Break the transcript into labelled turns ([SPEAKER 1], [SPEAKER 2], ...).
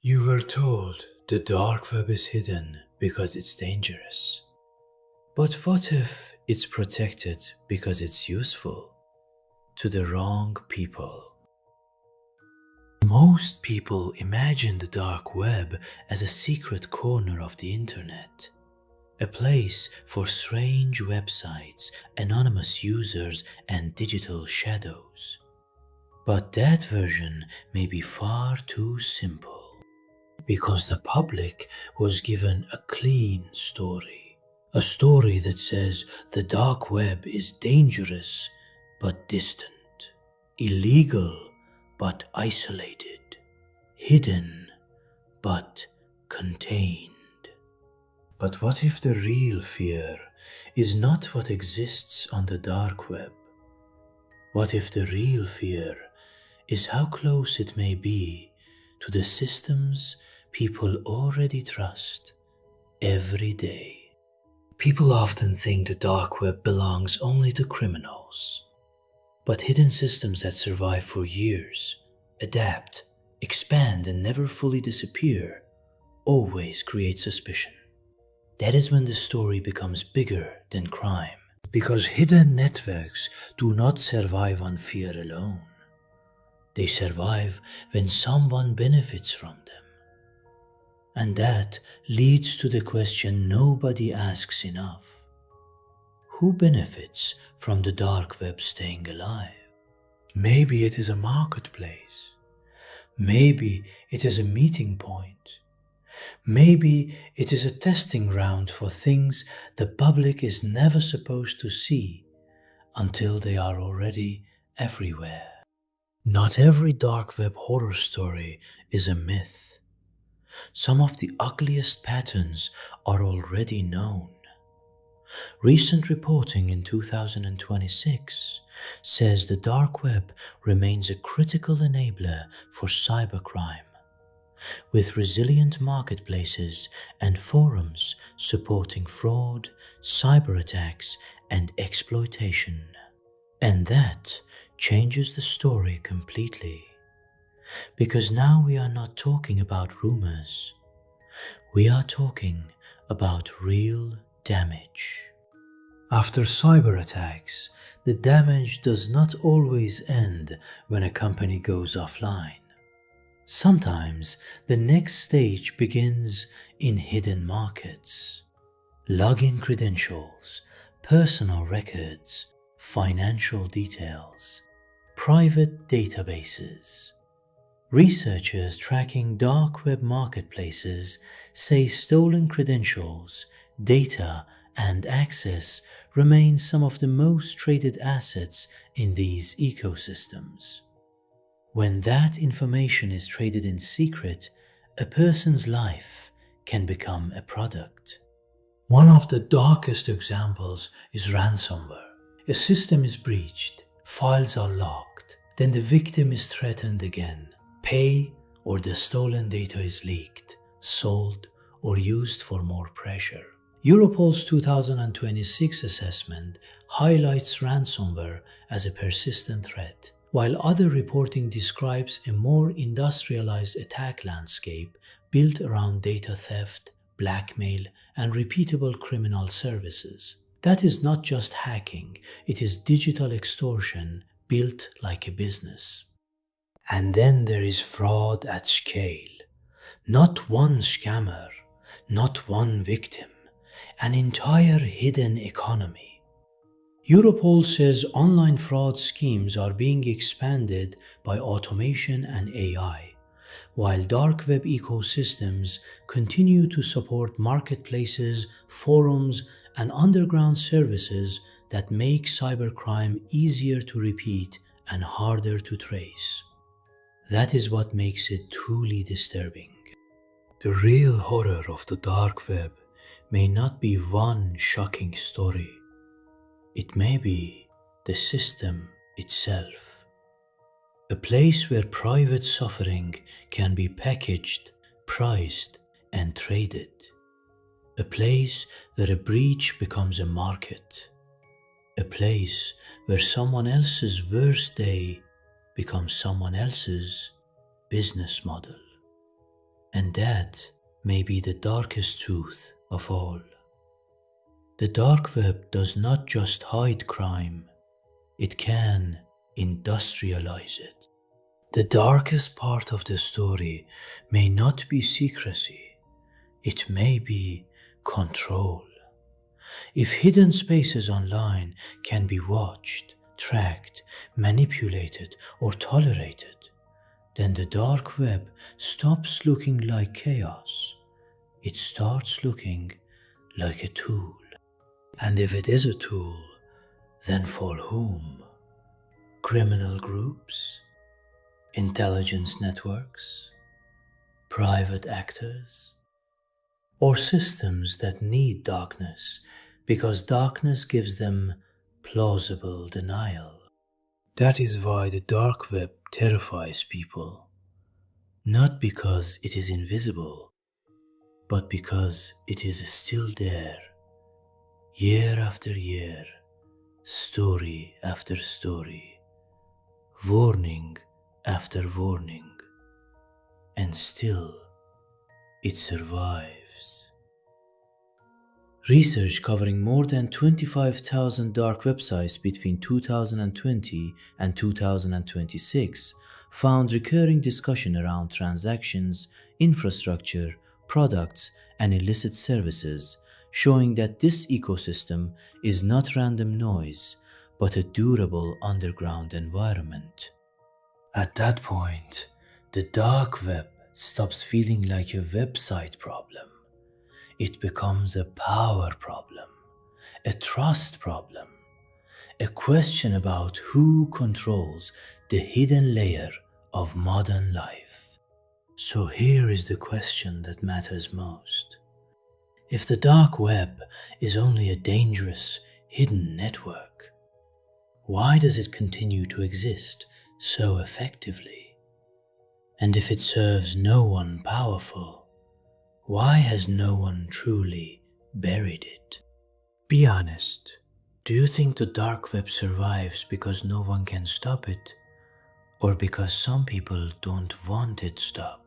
[SPEAKER 1] You were told the dark web is hidden because it's dangerous. But what if it's protected because it's useful? To the wrong people. Most people imagine the dark web as a secret corner of the internet, a place for strange websites, anonymous users, and digital shadows. But that version may be far too simple, because the public was given a clean story. A story that says the dark web is dangerous but distant, illegal but isolated, hidden but contained. But what if the real fear is not what exists on the dark web? What if the real fear is how close it may be to the systems people already trust every day? People often think the dark web belongs only to criminals, but hidden systems that survive for years, adapt, expand, and never fully disappear always create suspicion. That is when the story becomes bigger than crime, because hidden networks do not survive on fear alone. They survive when someone benefits from them. And that leads to the question nobody asks enough. Who benefits from the dark web staying alive? Maybe it is a marketplace. Maybe it is a meeting point. Maybe it is a testing ground for things the public is never supposed to see until they are already everywhere. Not every dark web horror story is a myth. Some of the ugliest patterns are already known. Recent reporting in 2026 says the dark web remains a critical enabler for cybercrime, with resilient marketplaces and forums supporting fraud, cyber attacks, and exploitation. And that changes the story completely. Because now we are not talking about rumors. We are talking about real damage. After cyber attacks, the damage does not always end when a company goes offline. Sometimes the next stage begins in hidden markets. Login credentials, personal records, financial details, private databases. Researchers tracking dark web marketplaces say stolen credentials, data, and access remain some of the most traded assets in these ecosystems. When that information is traded in secret, a person's life can become a product. One of the darkest examples is ransomware. A system is breached, files are locked, then the victim is threatened again. Pay, or the stolen data is leaked, sold, or used for more pressure. Europol's 2026 assessment highlights ransomware as a persistent threat, while other reporting describes a more industrialized attack landscape built around data theft, blackmail, and repeatable criminal services. That is not just hacking, it is digital extortion built like a business. And then there is fraud at scale. Not one scammer, not one victim, an entire hidden economy. Europol says online fraud schemes are being expanded by automation and AI, while dark web ecosystems continue to support marketplaces, forums, and underground services that make cybercrime easier to repeat and harder to trace. That is what makes it truly disturbing. The real horror of the dark web may not be one shocking story. It may be the system itself. A place where private suffering can be packaged, priced, and traded. A place where a breach becomes a market. A place where someone else's worst day becomes someone else's business model. And that may be the darkest truth of all. The dark web does not just hide crime, it can industrialize it. The darkest part of the story may not be secrecy, it may be control. If hidden spaces online can be watched, tracked, manipulated, or tolerated, then the dark web stops looking like chaos. It starts looking like a tool. And if it is a tool, then for whom? Criminal groups? Intelligence networks? Private actors? Or systems that need darkness because darkness gives them plausible denial? That is why the dark web terrifies people. Not because it is invisible, but because it is still there. Year after year, story after story, warning after warning, and still it survives. Research covering more than 25,000 dark websites between 2020 and 2026 found recurring discussion around transactions, infrastructure, products, and illicit services, showing that this ecosystem is not random noise, but a durable underground environment. At that point, the dark web stops feeling like a website problem. It becomes a power problem, a trust problem, a question about who controls the hidden layer of modern life. So here is the question that matters most. If the dark web is only a dangerous, hidden network, why does it continue to exist so effectively? And if it serves no one powerful, why has no one truly buried it? Be honest. Do you think the dark web survives because no one can stop it, or because some people don't want it stopped?